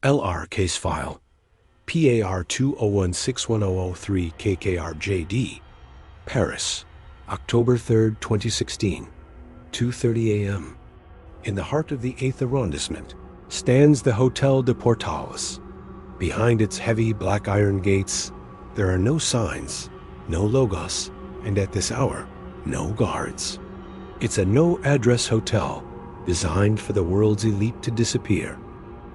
LR Case File PAR 201610003 KKRJD, Paris, October 3, 2016, 2:30 a.m. In the heart of the 8th arrondissement stands the Hotel de Portales. Behind its heavy black iron gates, there are no signs, no logos, and at this hour, no guards. It's a no-address hotel designed for the world's elite to disappear.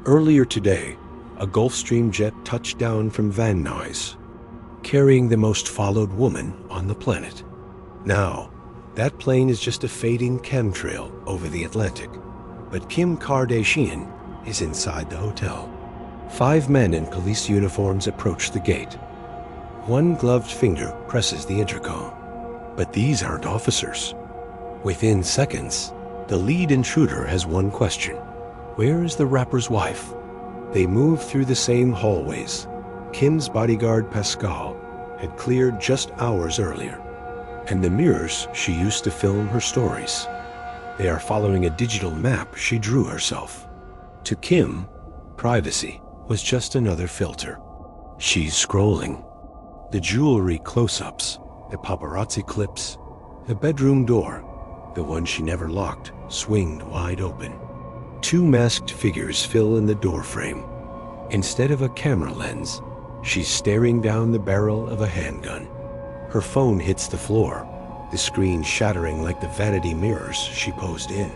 Earlier today, a Gulfstream jet touched down from Van Nuys, carrying the most followed woman on the planet. Now, that plane is just a fading chemtrail over the Atlantic, but Kim Kardashian is inside the hotel. 5 men in police uniforms approach the gate. One gloved finger presses the intercom, but these aren't officers. Within seconds, the lead intruder has one question: where is the rapper's wife? They move through the same hallways Kim's bodyguard Pascal had cleared just hours earlier, and the mirrors she used to film her stories. They are following a digital map she drew herself. To Kim, privacy was just another filter. She's scrolling. The jewelry close-ups, the paparazzi clips, the bedroom door, the one she never locked, swinged wide open. 2 masked figures fill in the doorframe. Instead of a camera lens, she's staring down the barrel of a handgun. Her phone hits the floor, the screen shattering like the vanity mirrors she posed in.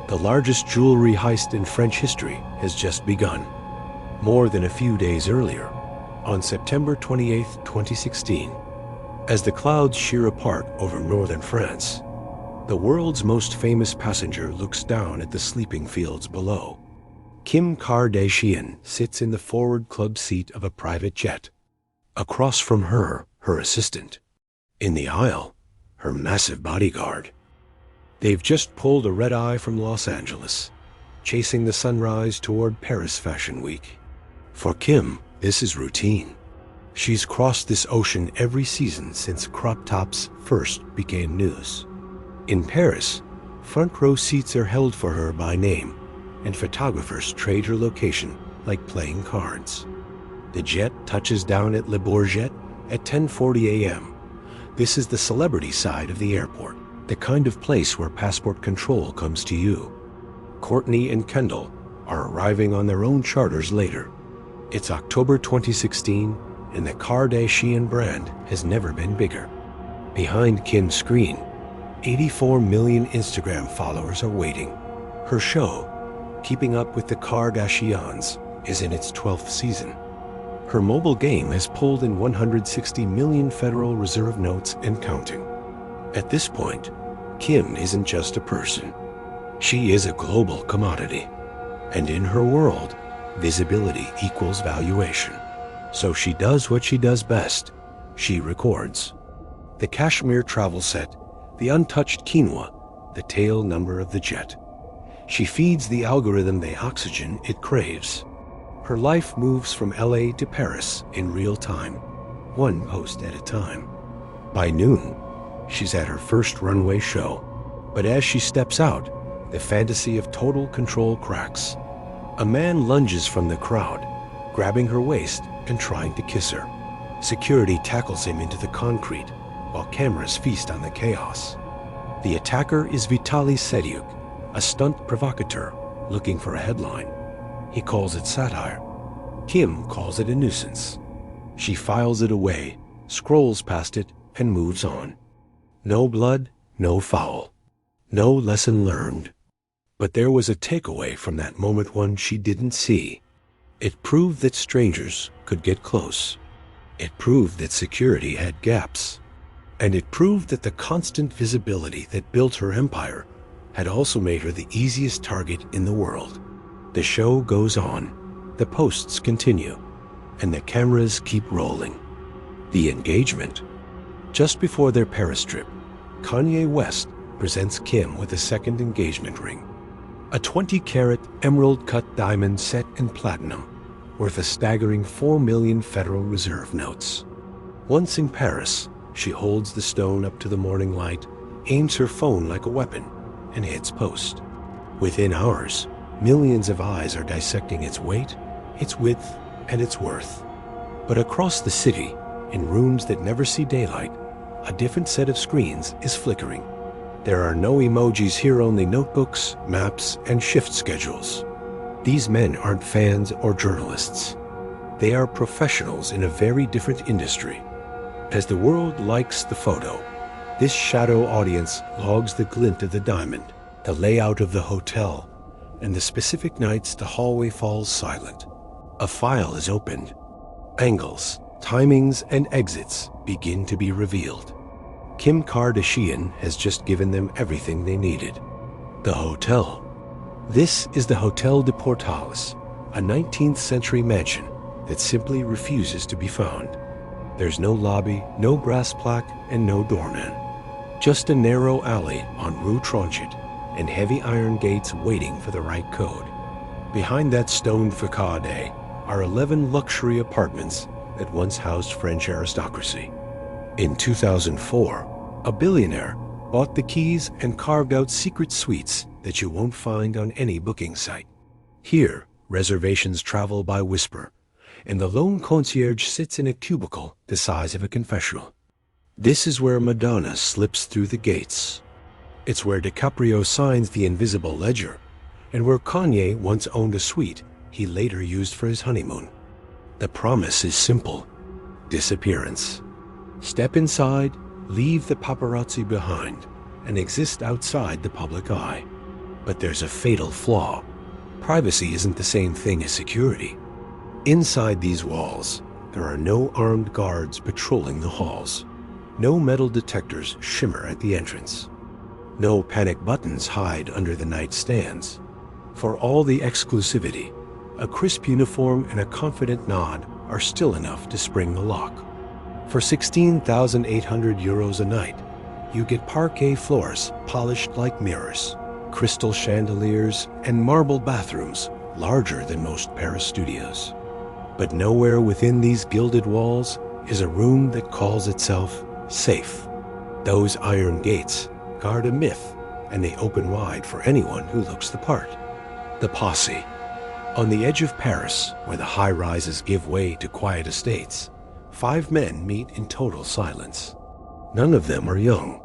The largest jewelry heist in French history has just begun. More than a few days earlier, on September 28, 2016, as the clouds sheer apart over northern France, the world's most famous passenger looks down at the sleeping fields below. Kim Kardashian sits in the forward club seat of a private jet. Across from her, her assistant. In the aisle, her massive bodyguard. They've just pulled a red-eye from Los Angeles, chasing the sunrise toward Paris Fashion Week. For Kim, this is routine. She's crossed this ocean every season since crop tops first became news. In Paris, front row seats are held for her by name, and photographers trade her location like playing cards. The jet touches down at Le Bourget at 10:40 a.m. This is the celebrity side of the airport, the kind of place where passport control comes to you. Courtney and Kendall are arriving on their own charters later. It's October 2016, and the Kardashian brand has never been bigger. Behind Kim's screen, 84 million Instagram followers are waiting. Her show, Keeping Up with the Kardashians, is in its 12th season. Her mobile game has pulled in 160 million Federal Reserve notes and counting. At this point, Kim isn't just a person. She is a global commodity. And in her world, visibility equals valuation. So she does what she does best. She records. The cashmere travel set, the untouched quinoa, the tail number of the jet. She feeds the algorithm the oxygen it craves. Her life moves from LA to Paris in real time, one post at a time. By noon, she's at her first runway show. But as she steps out, the fantasy of total control cracks. A man lunges from the crowd, grabbing her waist and trying to kiss her. Security tackles him into the concrete, while cameras feast on the chaos. The attacker is Vitaly Sedyuk, a stunt provocateur looking for a headline. He calls it satire. Kim calls it a nuisance. She files it away, scrolls past it, and moves on. No blood, no foul. No lesson learned. But there was a takeaway from that moment, one she didn't see. It proved that strangers could get close. It proved that security had gaps. And it proved that the constant visibility that built her empire had also made her the easiest target in the world. The show goes on, the posts continue, and the cameras keep rolling. The engagement. Just before their Paris trip, Kanye West presents Kim with a second engagement ring. A 20-carat emerald-cut diamond set in platinum, worth a staggering 4 million Federal Reserve notes. Once in Paris, she holds the stone up to the morning light, aims her phone like a weapon, and hits post. Within hours, millions of eyes are dissecting its weight, its width, and its worth. But across the city, in rooms that never see daylight, a different set of screens is flickering. There are no emojis here, only notebooks, maps, and shift schedules. These men aren't fans or journalists. They are professionals in a very different industry. As the world likes the photo, this shadow audience logs the glint of the diamond, the layout of the hotel, and the specific nights the hallway falls silent. A file is opened. Angles, timings, and exits begin to be revealed. Kim Kardashian has just given them everything they needed. The hotel. This is the Hotel de Portales, a 19th century mansion that simply refuses to be found. There's no lobby, no brass plaque, and no doorman. Just a narrow alley on Rue Tronchet and heavy iron gates waiting for the right code. Behind that stone facade are 11 luxury apartments that once housed French aristocracy. In 2004, a billionaire bought the keys and carved out secret suites that you won't find on any booking site. Here, reservations travel by whisper, and the lone concierge sits in a cubicle the size of a confessional. This is where Madonna slips through the gates. It's where DiCaprio signs the invisible ledger, and where Kanye once owned a suite he later used for his honeymoon. The promise is simple: disappearance. Step inside, leave the paparazzi behind, and exist outside the public eye. But there's a fatal flaw. Privacy isn't the same thing as security. Inside these walls, there are no armed guards patrolling the halls. No metal detectors shimmer at the entrance. No panic buttons hide under the nightstands. For all the exclusivity, a crisp uniform and a confident nod are still enough to spring the lock. For 16,800 euros a night, you get parquet floors polished like mirrors, crystal chandeliers, and marble bathrooms larger than most Paris studios. But nowhere within these gilded walls is a room that calls itself safe. Those iron gates guard a myth, and they open wide for anyone who looks the part. The Posse. On the edge of Paris, where the high-rises give way to quiet estates, 5 men meet in total silence. None of them are young.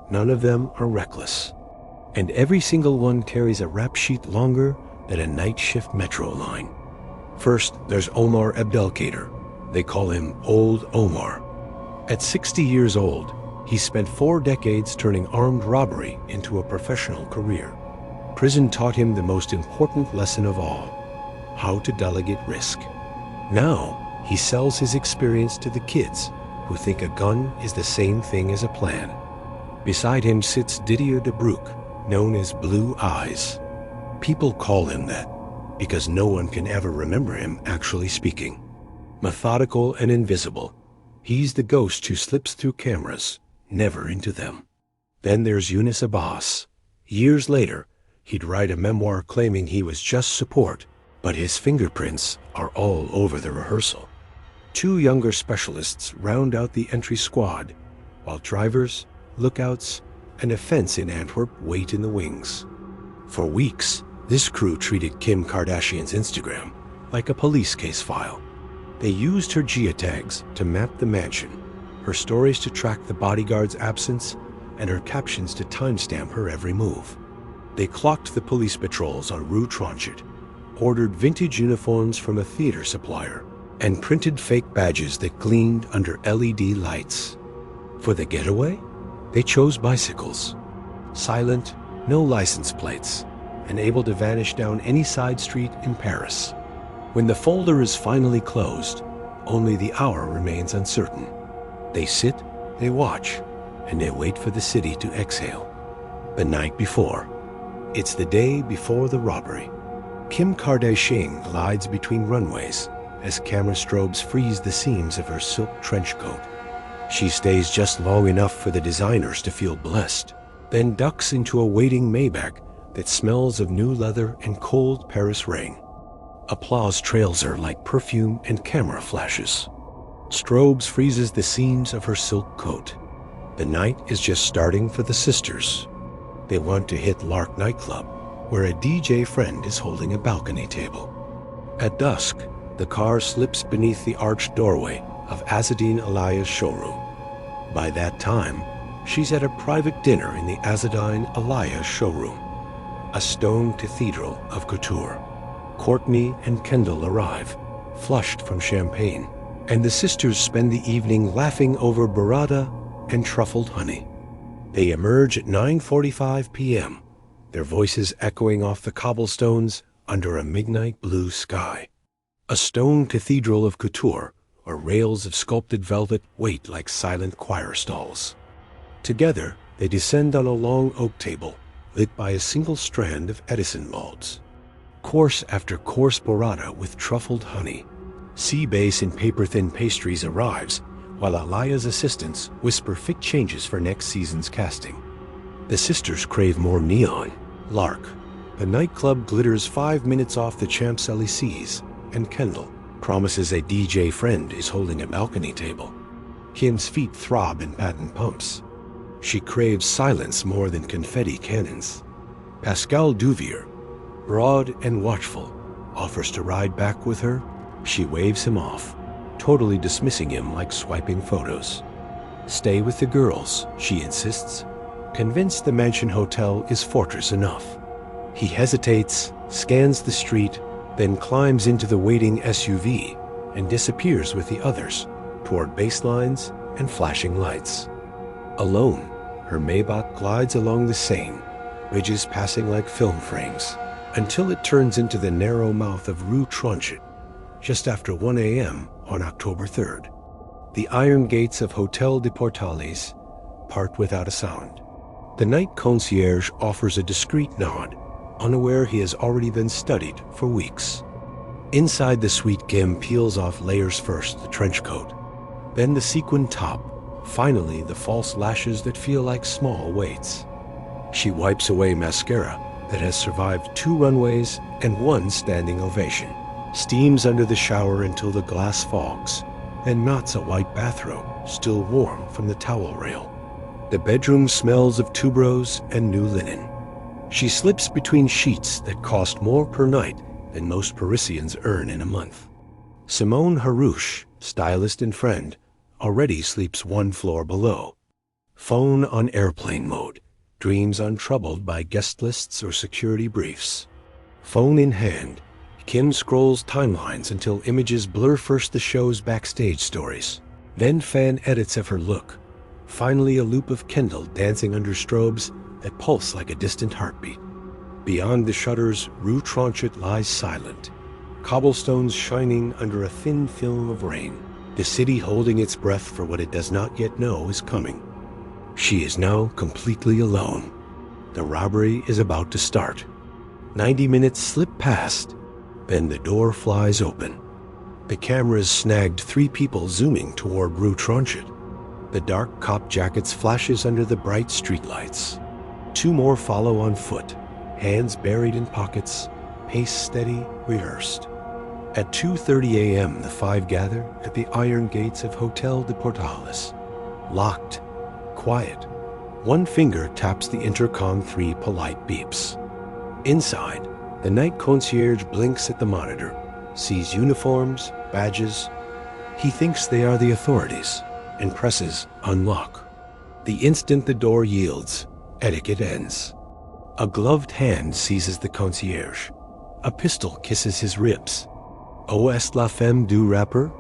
None of them are reckless. And every single one carries a rap sheet longer than a night shift metro line. First, there's Omar Abdelkader. They call him Old Omar. At 60 years old, he spent 4 decades turning armed robbery into a professional career. Prison taught him the most important lesson of all: how to delegate risk. Now, he sells his experience to the kids who think a gun is the same thing as a plan. Beside him sits Didier de Broek, known as Blue Eyes. People call him that because no one can ever remember him actually speaking. Methodical and invisible, he's the ghost who slips through cameras, never into them. Then there's Yunus Abbas. Years later, he'd write a memoir claiming he was just support, but his fingerprints are all over the rehearsal. 2 younger specialists round out the entry squad, while drivers, lookouts, and a fence in Antwerp wait in the wings. For weeks, this crew treated Kim Kardashian's Instagram like a police case file. They used her geotags to map the mansion, her stories to track the bodyguard's absence, and her captions to timestamp her every move. They clocked the police patrols on Rue Tronchet, ordered vintage uniforms from a theater supplier, and printed fake badges that gleamed under LED lights. For the getaway, they chose bicycles. Silent, no license plates, and able to vanish down any side street in Paris. When the folder is finally closed, only the hour remains uncertain. They sit, they watch, and they wait for the city to exhale. The night before. It's the day before the robbery. Kim Kardashian glides between runways as camera strobes freeze the seams of her silk trench coat. She stays just long enough for the designers to feel blessed, then ducks into a waiting Maybach that smells of new leather and cold Paris rain. Applause trails her like perfume and camera flashes. Strobes freezes the seams of her silk coat. The night is just starting for the sisters. They want to hit Lark nightclub, where a DJ friend is holding a balcony table. At dusk, the car slips beneath the arched doorway of Azzedine Alaya's showroom. By that time, she's at a private dinner in the Azzedine Alaya showroom, a stone cathedral of couture. Courtney and Kendall arrive, flushed from champagne, and the sisters spend the evening laughing over burrata and truffled honey. They emerge at 9:45 p.m., their voices echoing off the cobblestones under a midnight blue sky. A stone cathedral of couture, or rails of sculpted velvet, wait like silent choir stalls. Together, they descend on a long oak table, lit by a single strand of Edison bulbs. Course after course burrata with truffled honey. Sea base in paper-thin pastries arrives, while Alaya's assistants whisper fit changes for next season's casting. The sisters crave more neon. Lark. The nightclub glitters 5 minutes off the Champs-Élysées, and Kendall promises a DJ friend is holding a balcony table. Kim's feet throb in patent pumps. She craves silence more than confetti cannons. Pascal Duvier, broad and watchful, offers to ride back with her. She waves him off, totally dismissing him like swiping photos. Stay with the girls, she insists, convinced the mansion hotel is fortress enough. He hesitates, scans the street, then climbs into the waiting SUV and disappears with the others toward baselines and flashing lights. Alone, her Maybach glides along the Seine, bridges passing like film frames, until it turns into the narrow mouth of Rue Tronchet, just after 1 a.m. on October 3rd. The iron gates of Hotel de Portales part without a sound. The night concierge offers a discreet nod, unaware he has already been studied for weeks. Inside the suite, Kim peels off layers first, the trench coat, then the sequin top, finally the false lashes that feel like small weights. She wipes away mascara that has survived 2 runways and 1 standing ovation, steams under the shower until the glass fogs, and knots a white bathrobe, still warm from the towel rail. The bedroom smells of tuberose and new linen. She slips between sheets that cost more per night than most Parisians earn in a month. Simone Harouche, stylist and friend, already sleeps 1 floor below. Phone on airplane mode, dreams untroubled by guest lists or security briefs. Phone in hand, Kim scrolls timelines until images blur first the show's backstage stories, then fan edits of her look. Finally, a loop of Kendall dancing under strobes that pulse like a distant heartbeat. Beyond the shutters, Rue Tronchet lies silent, cobblestones shining under a thin film of rain, the city holding its breath for what it does not yet know is coming. She is now completely alone. The robbery is about to start. 90 minutes slip past, then the door flies open. The cameras snagged 3 people zooming toward Rue Tronchet. The dark cop jackets flashes under the bright streetlights. 2 more follow on foot, hands buried in pockets, pace steady, rehearsed. At 2:30 a.m., the 5 gather at the iron gates of Hotel de Portales. Locked, quiet. 1 finger taps the intercom, 3 polite beeps. Inside, the night concierge blinks at the monitor, sees uniforms, badges. He thinks they are the authorities and presses unlock. The instant the door yields, etiquette ends. A gloved hand seizes the concierge. A pistol kisses his ribs. "Où est la femme du rapper?"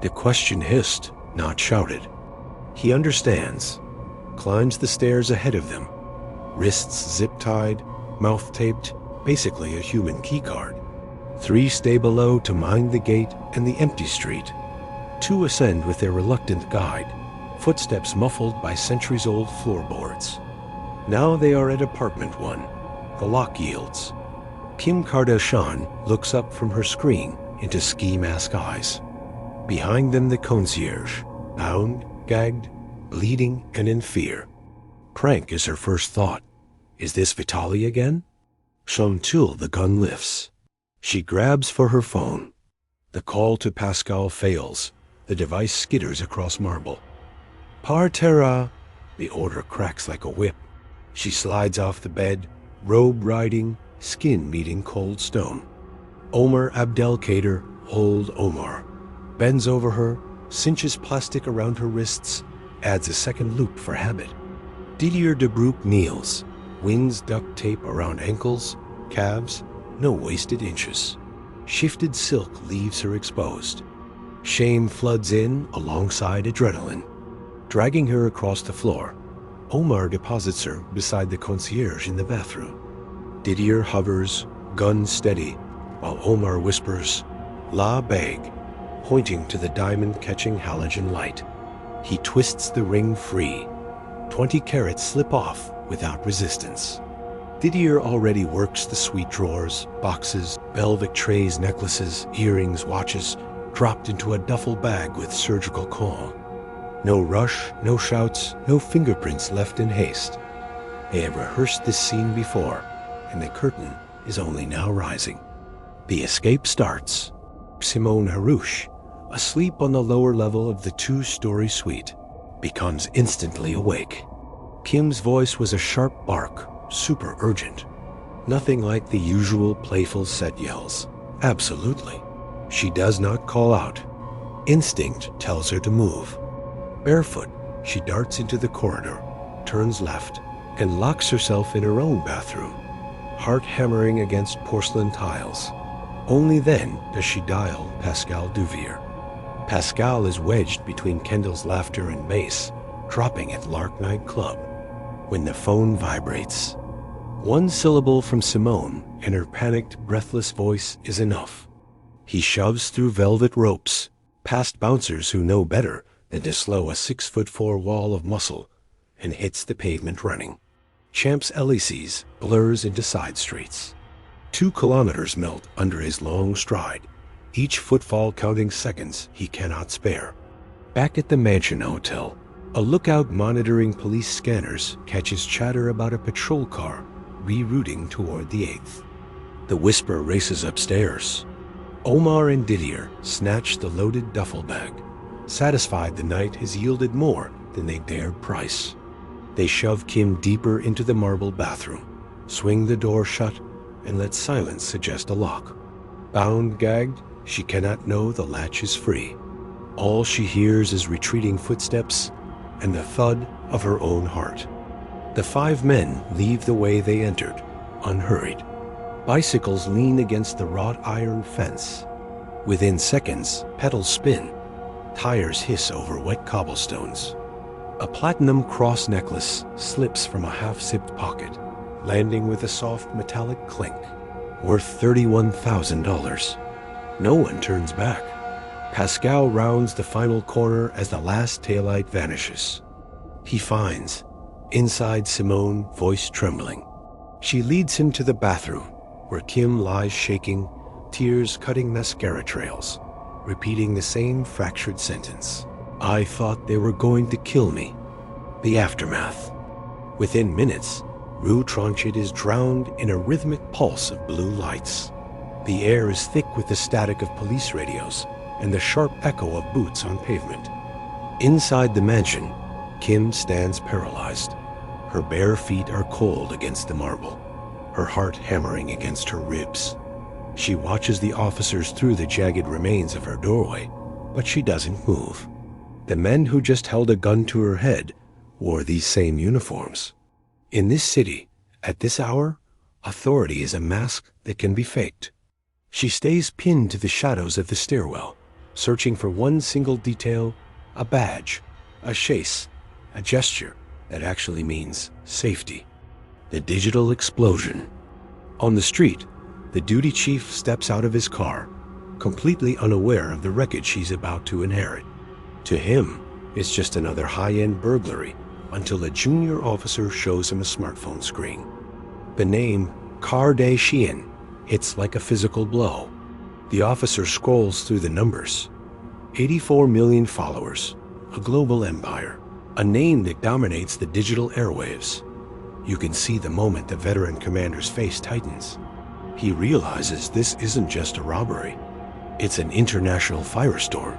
The question hissed, not shouted. He understands, climbs the stairs ahead of them. Wrists zip-tied, mouth taped, basically a human keycard. 3 stay below to mind the gate and the empty street. 2 ascend with their reluctant guide, footsteps muffled by centuries-old floorboards. Now they are at apartment 1. The lock yields. Kim Kardashian looks up from her screen into ski mask eyes. Behind them the concierge, bound, gagged, bleeding, and in fear. Prank is her first thought. Is this Vitaly again? Chantul, the gun lifts. She grabs for her phone. The call to Pascal fails. The device skitters across marble. Par terre, the order cracks like a whip. She slides off the bed, robe riding, skin meeting cold stone. Omar Abdelkader, old Omar, bends over her, cinches plastic around her wrists, adds a second loop for habit. Didier de Broek kneels, winds duct tape around ankles, calves, no wasted inches. Shifted silk leaves her exposed. Shame floods in alongside adrenaline. Dragging her across the floor, Omar deposits her beside the concierge in the bathroom. Didier hovers, gun steady, while Omar whispers, "La bague," pointing to the diamond-catching halogen light. He twists the ring free. 20 carats slip off without resistance. Didier already works the sweet drawers, boxes, velvet trays, necklaces, earrings, watches, dropped into a duffel bag with surgical calm. No rush, no shouts, no fingerprints left in haste. They have rehearsed this scene before, and the curtain is only now rising. The escape starts. Simone Harouche, asleep on the lower level of the 2-story suite, becomes instantly awake. Kim's voice was a sharp bark, super urgent. Nothing like the usual playful set yells. Absolutely. She does not call out. Instinct tells her to move. Barefoot, she darts into the corridor, turns left, and locks herself in her own bathroom, heart hammering against porcelain tiles. Only then does she dial Pascal Duvier. Pascal is wedged between Kendall's laughter and bass, dropping at Lark Night Club. When the phone vibrates, one syllable from Simone and her panicked, breathless voice is enough. He shoves through velvet ropes, past bouncers who know better than to slow a 6'4" wall of muscle, and hits the pavement running. Champs-Élysées blurs into side streets. 2 kilometers melt under his long stride, each footfall counting seconds he cannot spare. Back at the Mansion Hotel, a lookout monitoring police scanners catches chatter about a patrol car rerouting toward the 8th. The whisper races upstairs. Omar and Didier snatch the loaded duffel bag, satisfied the night has yielded more than they dared price. They shove Kim deeper into the marble bathroom, swing the door shut, and let silence suggest a lock. Bound, gagged, she cannot know the latch is free. All she hears is retreating footsteps and the thud of her own heart. The 5 men leave the way they entered, unhurried. Bicycles lean against the wrought iron fence. Within seconds, pedals spin. Tires hiss over wet cobblestones. A platinum cross necklace slips from a half-zipped pocket, landing with a soft metallic clink, worth $31,000. No one turns back. Pascal rounds the final corner as the last taillight vanishes. He finds, inside Simone, voice trembling. She leads him to the bathroom, where Kim lies shaking, tears cutting mascara trails, repeating the same fractured sentence. "I thought they were going to kill me." The aftermath. Within minutes, Rue Tronchet is drowned in a rhythmic pulse of blue lights. The air is thick with the static of police radios and the sharp echo of boots on pavement. Inside the mansion, Kim stands paralyzed. Her bare feet are cold against the marble, her heart hammering against her ribs. She watches the officers through the jagged remains of her doorway, but she doesn't move. The men who just held a gun to her head wore these same uniforms. In this city, at this hour, authority is a mask that can be faked. She stays pinned to the shadows of the stairwell, searching for one single detail, a badge, a chasse, a gesture that actually means safety. The digital explosion. On the street, the duty chief steps out of his car, completely unaware of the wreckage he's about to inherit. To him, it's just another high-end burglary until a junior officer shows him a smartphone screen. The name Kardashian hits like a physical blow. The officer scrolls through the numbers. 84 million followers, a global empire, a name that dominates the digital airwaves. You can see the moment the veteran commander's face tightens. He realizes this isn't just a robbery. It's an international firestorm,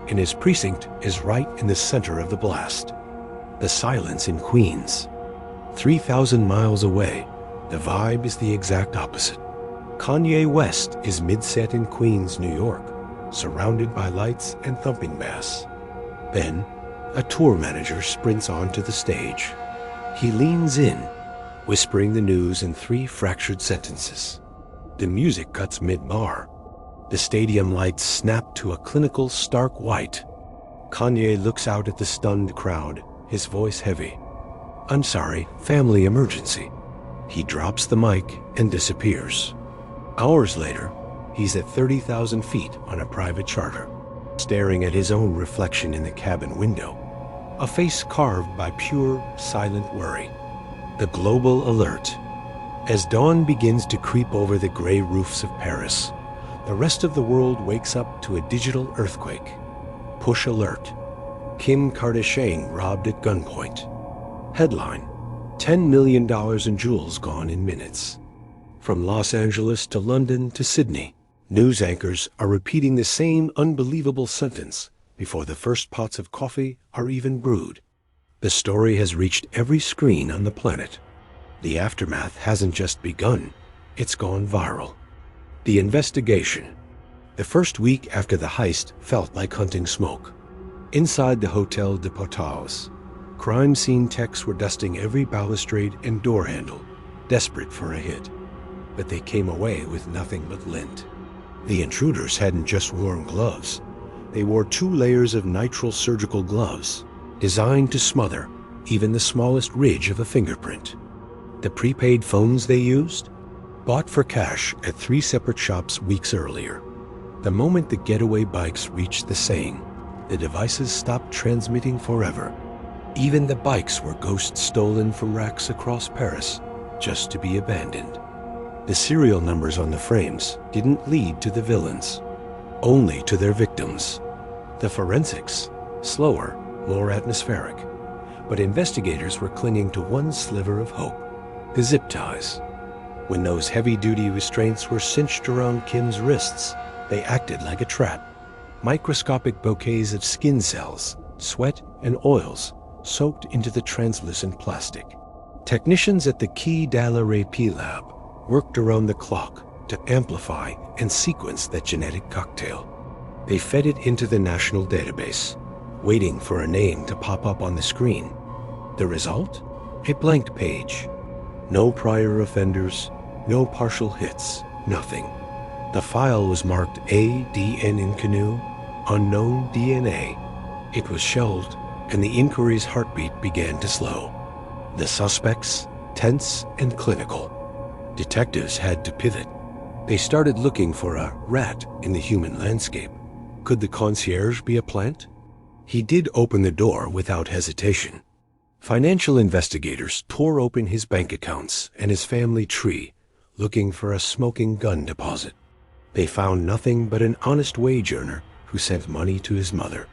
and his precinct is right in the center of the blast. The silence in Queens. 3,000 miles away, the vibe is the exact opposite. Kanye West is mid-set in Queens, New York, surrounded by lights and thumping bass. Then, a tour manager sprints onto the stage. He leans in, whispering the news in 3 fractured sentences. The music cuts mid-bar. The stadium lights snap to a clinical stark white. Kanye looks out at the stunned crowd, his voice heavy. "I'm sorry, family emergency." He drops the mic and disappears. Hours later, he's at 30,000 feet on a private charter, staring at his own reflection in the cabin window, a face carved by pure, silent worry. The global alert. As dawn begins to creep over the gray roofs of Paris, the rest of the world wakes up to a digital earthquake. Push alert. Kim Kardashian robbed at gunpoint. Headline: $10 million in jewels gone in minutes. From Los Angeles to London to Sydney, news anchors are repeating the same unbelievable sentence before the first pots of coffee are even brewed. The story has reached every screen on the planet. The aftermath hasn't just begun, it's gone viral. The investigation. The first week after the heist felt like hunting smoke. Inside the Hotel de Portals, crime scene techs were dusting every balustrade and door handle, desperate for a hit. But they came away with nothing but lint. The intruders hadn't just worn gloves. They wore 2 layers of nitrile surgical gloves, designed to smother even the smallest ridge of a fingerprint. The prepaid phones they used? Bought for cash at 3 separate shops weeks earlier. The moment the getaway bikes reached the Seine, the devices stopped transmitting forever. Even the bikes were ghost stolen from racks across Paris, just to be abandoned. The serial numbers on the frames didn't lead to the villains, only to their victims. The forensics, slower, more atmospheric, but investigators were clinging to one sliver of hope: the zip ties. When those heavy-duty restraints were cinched around Kim's wrists, they acted like a trap. Microscopic bouquets of skin cells, sweat, and oils soaked into the translucent plastic. Technicians at the Quai de la Répit lab worked around the clock to amplify and sequence that genetic cocktail. They fed it into the national database, waiting for a name to pop up on the screen. The result? A blank page. No prior offenders, no partial hits, nothing. The file was marked ADN in Canoe, unknown DNA. It was shelved, and the inquiry's heartbeat began to slow. The suspects, tense and clinical. Detectives had to pivot. They started looking for a rat in the human landscape. Could the concierge be a plant? He did open the door without hesitation. Financial investigators tore open his bank accounts and his family tree, looking for a smoking gun deposit. They found nothing but an honest wage earner who sent money to his mother.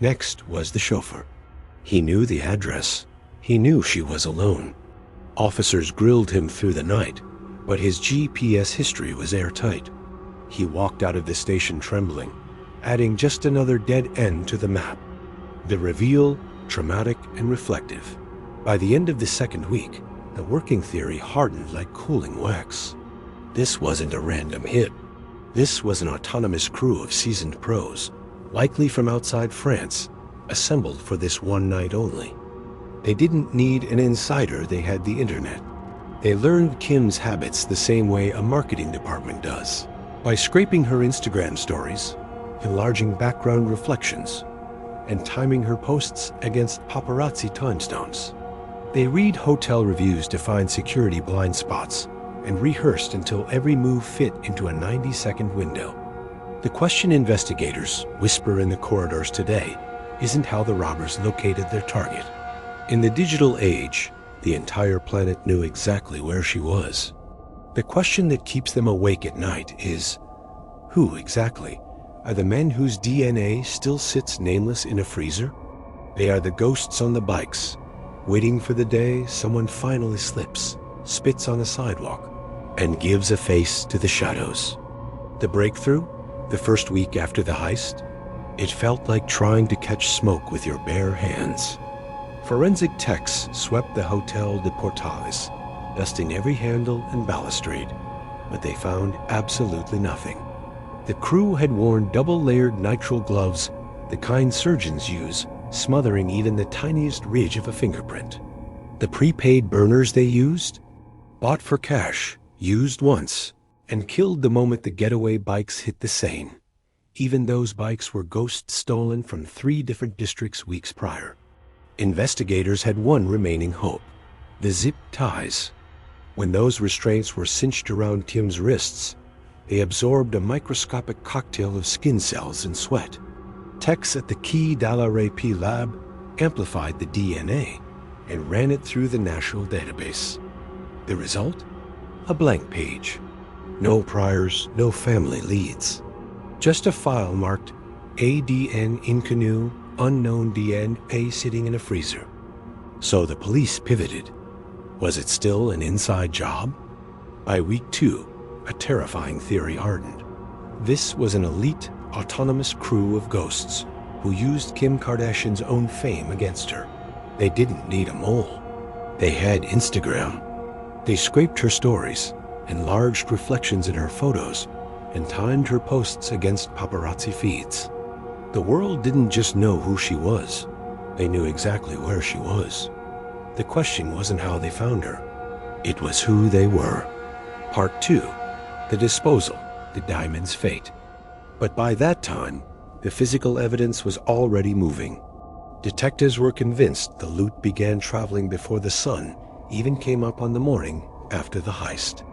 Next was the chauffeur. He knew the address. He knew she was alone. Officers grilled him through the night, but his GPS history was airtight. He walked out of the station trembling, adding just another dead end to the map. The reveal, traumatic and reflective. By the end of the second week, the working theory hardened like cooling wax. This wasn't a random hit. This was an autonomous crew of seasoned pros, likely from outside France, assembled for this one night only. They didn't need an insider, they had the internet. They learned Kim's habits the same way a marketing department does, by scraping her Instagram stories, enlarging background reflections, and timing her posts against paparazzi timestamps. They read hotel reviews to find security blind spots and rehearsed until every move fit into a 90-second window. The question investigators whisper in the corridors today isn't how the robbers located their target. In the digital age, the entire planet knew exactly where she was. The question that keeps them awake at night is, who exactly are the men whose DNA still sits nameless in a freezer? They are the ghosts on the bikes, waiting for the day someone finally slips, spits on a sidewalk, and gives a face to the shadows. The breakthrough, the first week after the heist, it felt like trying to catch smoke with your bare hands. Forensic techs swept the Hotel de Portales, dusting every handle and balustrade. but they found absolutely nothing. The crew had worn double-layered nitrile gloves, the kind surgeons use, smothering even the tiniest ridge of a fingerprint. The prepaid burners they used? Bought for cash, used once, and killed the moment the getaway bikes hit the Seine. Even those bikes were ghost stolen from 3 different districts weeks prior. Investigators had one remaining hope: the zip ties. When those restraints were cinched around Kim's wrists, they absorbed a microscopic cocktail of skin cells and sweat. Techs at the Quai de la Râpée lab amplified the DNA and ran it through the national database. The result? A blank page. No priors, no family leads. Just a file marked ADN inconnu, unknown DNA sitting in a freezer. So the police pivoted. Was it still an inside job? By week 2, a terrifying theory hardened. This was an elite, autonomous crew of ghosts who used Kim Kardashian's own fame against her. They didn't need a mole. They had Instagram. They scraped her stories, enlarged reflections in her photos, and timed her posts against paparazzi feeds. The world didn't just know who she was. They knew exactly where she was. The question wasn't how they found her. It was who they were. Part 2. The disposal, the diamond's fate. But by that time, the physical evidence was already moving. Detectives were convinced the loot began traveling before the sun even came up on the morning after the heist.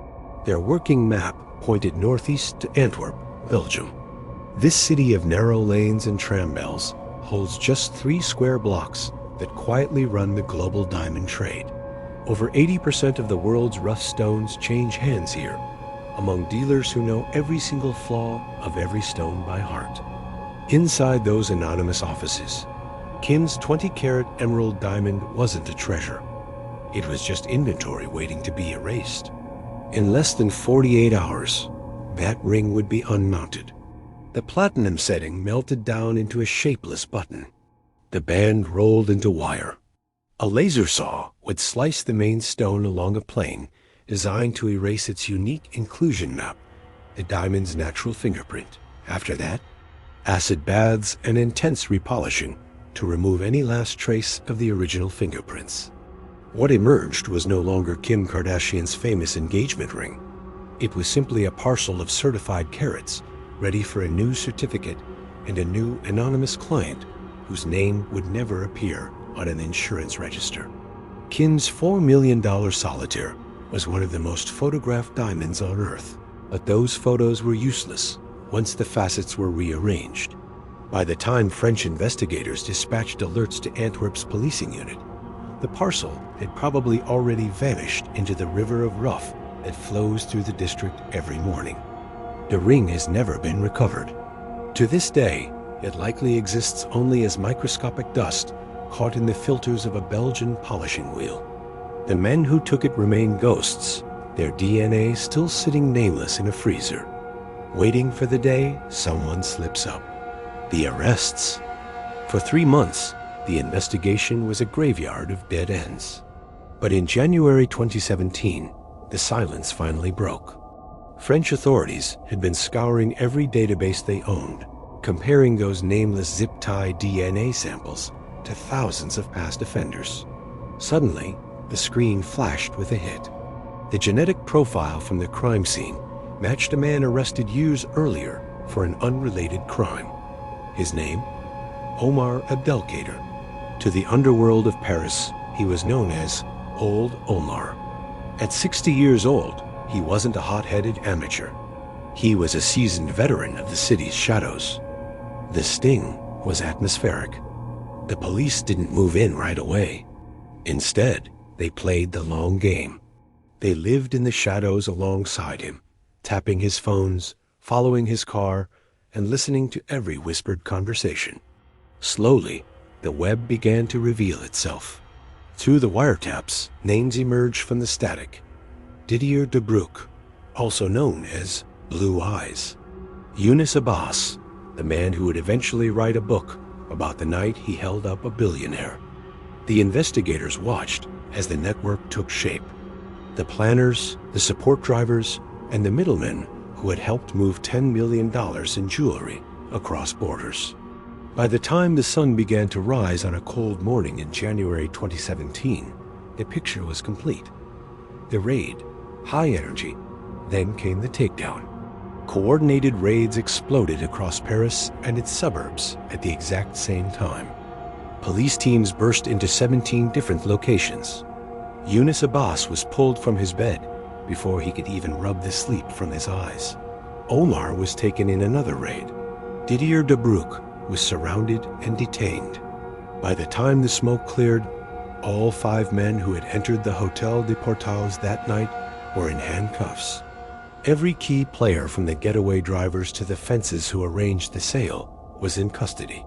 Their working map pointed northeast to Antwerp, Belgium. This city of narrow lanes and tram bells holds just 3 square blocks that quietly run the global diamond trade. Over 80% of the world's rough stones change hands here, among dealers who know every single flaw of every stone by heart. Inside those anonymous offices, Kim's 20-carat emerald diamond wasn't a treasure. It was just inventory waiting to be erased. In less than 48 hours, that ring would be unmounted. The platinum setting melted down into a shapeless button. The band rolled into wire. A laser saw would slice the main stone along a plane designed to erase its unique inclusion map, the diamond's natural fingerprint. After that, acid baths and intense repolishing to remove any last trace of the original fingerprints. What emerged was no longer Kim Kardashian's famous engagement ring. It was simply a parcel of certified carats, ready for a new certificate and a new anonymous client whose name would never appear on an insurance register. Kim's $4 million solitaire was one of the most photographed diamonds on Earth, but those photos were useless once the facets were rearranged. By the time French investigators dispatched alerts to Antwerp's policing unit, the parcel had probably already vanished into the river of rough that flows through the district every morning. The ring has never been recovered. To this day, it likely exists only as microscopic dust caught in the filters of a Belgian polishing wheel. The men who took it remain ghosts, their DNA still sitting nameless in a freezer, waiting for the day someone slips up. The arrests. For 3 months, the investigation was a graveyard of dead ends. But in January 2017, the silence finally broke. French authorities had been scouring every database they owned, comparing those nameless zip-tie DNA samples to thousands of past offenders. Suddenly, the screen flashed with a hit. The genetic profile from the crime scene matched a man arrested years earlier for an unrelated crime. His name? Omar Abdelkader. To the underworld of Paris, he was known as Old Omar. At 60 years old, he wasn't a hot-headed amateur. He was a seasoned veteran of the city's shadows. The sting was atmospheric. The police didn't move in right away. Instead, they played the long game. They lived in the shadows alongside him, tapping his phones, following his car, and listening to every whispered conversation. Slowly, the web began to reveal itself. Through the wiretaps, names emerged from the static. Didier Debruck, also known as Blue Eyes. Yunus Abbas, the man who would eventually write a book about the night he held up a billionaire. The investigators watched as the network took shape. The planners, the support drivers, and the middlemen who had helped move $10 million in jewelry across borders. By the time the sun began to rise on a cold morning in January 2017, the picture was complete. The raid, high energy, then came the takedown. Coordinated raids exploded across Paris and its suburbs at the exact same time. Police teams burst into 17 different locations. Yunus Abbas was pulled from his bed before he could even rub the sleep from his eyes. Omar was taken in another raid. Didier Debrouck was surrounded and detained. By the time the smoke cleared, all 5 men who had entered the Hôtel des Portals that night were in handcuffs. Every key player from the getaway drivers to the fences who arranged the sale was in custody.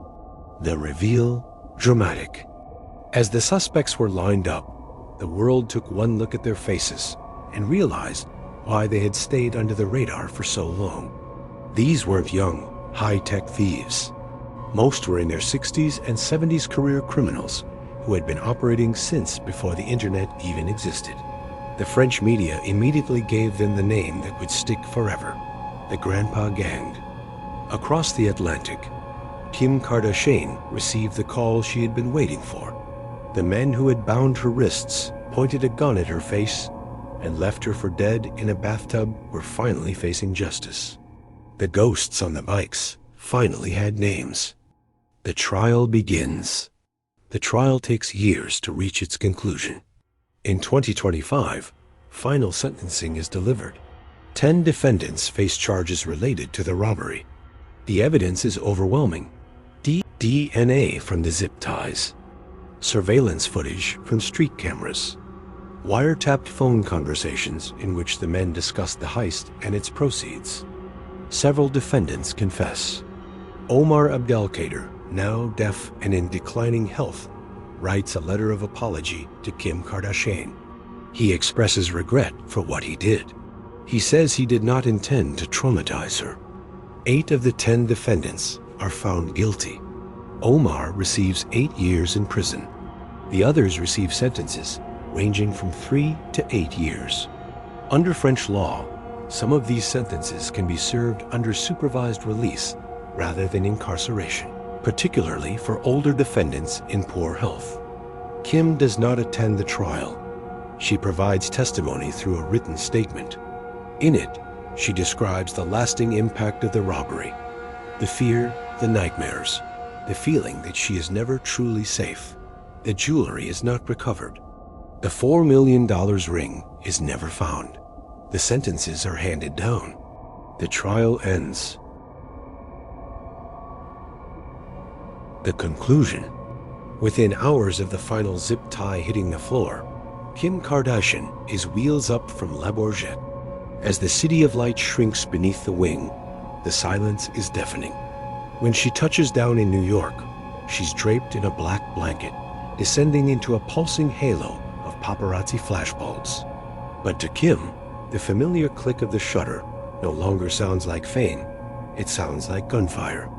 The reveal, dramatic. As the suspects were lined up, the world took one look at their faces and realized why they had stayed under the radar for so long. These weren't young, high-tech thieves. Most were in their 60s and 70s career criminals who had been operating since before the internet even existed. The French media immediately gave them the name that would stick forever, the Grandpa Gang. Across the Atlantic, Kim Kardashian received the call she had been waiting for. The men who had bound her wrists, pointed a gun at her face, and left her for dead in a bathtub were finally facing justice. The ghosts on the bikes finally had names. The trial begins. The trial takes years to reach its conclusion. In 2025, final sentencing is delivered. 10 defendants face charges related to the robbery. The evidence is overwhelming. DNA from the zip ties, surveillance footage from street cameras, wiretapped phone conversations in which the men discussed the heist and its proceeds. Several defendants confess. Omar Abdelkader, now deaf and in declining health, writes a letter of apology to Kim Kardashian. He expresses regret for what he did. He says he did not intend to traumatize her. 8 of the 10 defendants are found guilty. Omar receives 8 years in prison. The others receive sentences ranging from 3 to 8 years. Under French law, some of these sentences can be served under supervised release rather than incarceration, particularly for older defendants in poor health. Kim does not attend the trial. She provides testimony through a written statement. In it, she describes the lasting impact of the robbery, the fear, the nightmares, the feeling that she is never truly safe. The jewelry is not recovered. The $4 million ring is never found. The sentences are handed down. The trial ends. The conclusion. Within hours of the final zip tie hitting the floor, Kim Kardashian is wheels up from La Bourgette. As the city of light shrinks beneath the wing, the silence is deafening. When she touches down in New York, she's draped in a black blanket, descending into a pulsing halo of paparazzi flashbulbs. But to Kim, the familiar click of the shutter no longer sounds like fame, it sounds like gunfire.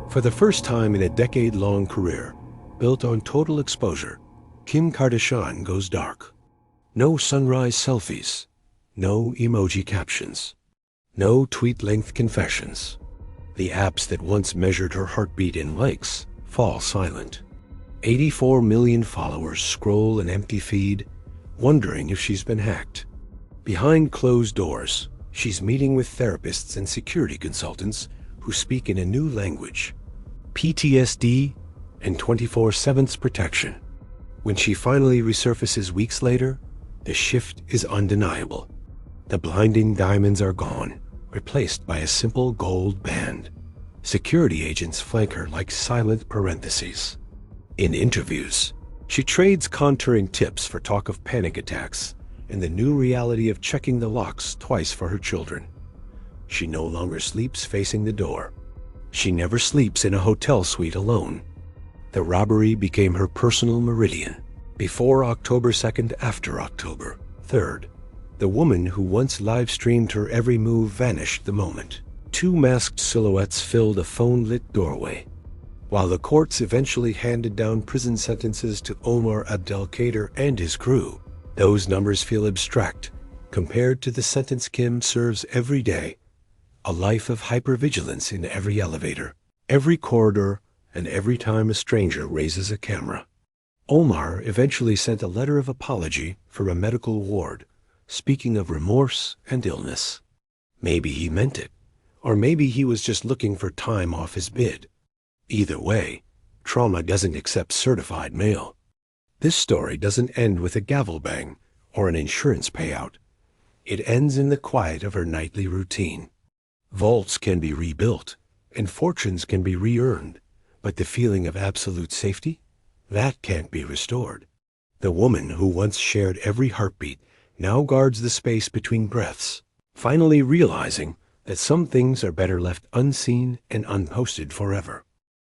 For the first time in a decade-long career, built on total exposure, Kim Kardashian goes dark. No sunrise selfies, no emoji captions, no tweet-length confessions. The apps that once measured her heartbeat in likes fall silent. 84 million followers scroll an empty feed, wondering if she's been hacked. Behind closed doors, she's meeting with therapists and security consultants who speak in a new language, PTSD and 24/7 protection. When she finally resurfaces weeks later, the shift is undeniable. The blinding diamonds are gone, replaced by a simple gold band. Security agents flank her like silent parentheses. In interviews, she trades contouring tips for talk of panic attacks and the new reality of checking the locks twice for her children. She no longer sleeps facing the door. She never sleeps in a hotel suite alone. The robbery became her personal meridian. Before October 2nd, after October 3rd, the woman who once live-streamed her every move vanished the moment. 2 masked silhouettes filled a phone-lit doorway. While the courts eventually handed down prison sentences to Omar Abdelkader and his crew, those numbers feel abstract compared to the sentence Kim serves every day. A life of hypervigilance in every elevator, every corridor, and every time a stranger raises a camera. Omar eventually sent a letter of apology for a medical ward, speaking of remorse and illness. Maybe he meant it, or maybe he was just looking for time off his bid. Either way, trauma doesn't accept certified mail. This story doesn't end with a gavel bang or an insurance payout. It ends in the quiet of her nightly routine. Vaults can be rebuilt, and fortunes can be re-earned, but the feeling of absolute safety? That can't be restored. The woman who once shared every heartbeat now guards the space between breaths, finally realizing that some things are better left unseen and unposted forever.